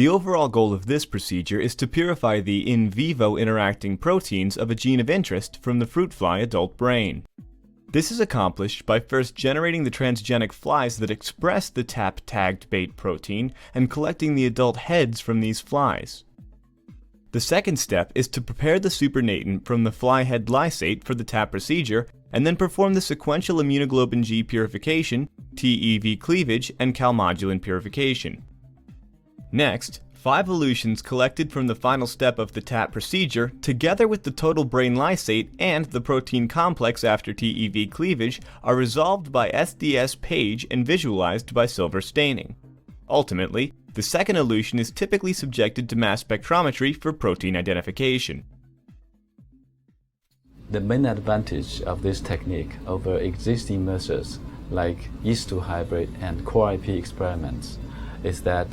The overall goal of this procedure is to purify the in vivo interacting proteins of a gene of interest from the fruit fly adult brain. This is accomplished by first generating the transgenic flies that express the TAP-tagged bait protein and collecting the adult heads from these flies. The second step is to prepare the supernatant from the fly head lysate for the TAP procedure and then perform the sequential immunoglobulin G purification, TEV cleavage, and calmodulin purification. Next, 5 elutions collected from the final step of the TAP procedure, together with the total brain lysate and the protein complex after TEV cleavage, are resolved by SDS Page and visualized by silver staining. Ultimately, the second elution is typically subjected to mass spectrometry for protein identification. The main advantage of this technique over existing methods like yeast-2 hybrid and core IP experiments is that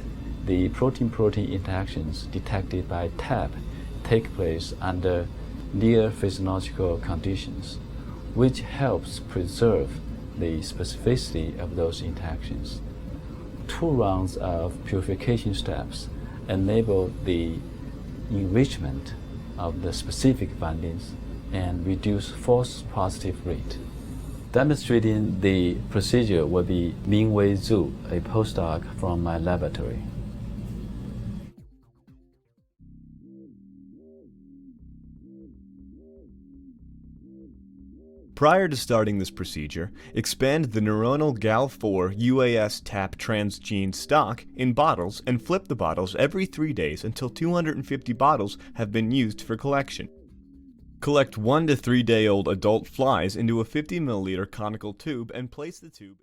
the protein-protein interactions detected by TAP take place under near physiological conditions, which helps preserve the specificity of those interactions. 2 rounds of purification steps enable the enrichment of the specific bindings and reduce false positive rate. Demonstrating the procedure will be Mingwei Zhu, a postdoc from my laboratory. Prior to starting this procedure, expand the neuronal GAL4 UAS TAP transgene stock in bottles and flip the bottles every 3 days until 250 bottles have been used for collection. Collect 1 to 3 day old adult flies into a 50 ml conical tube and place the tube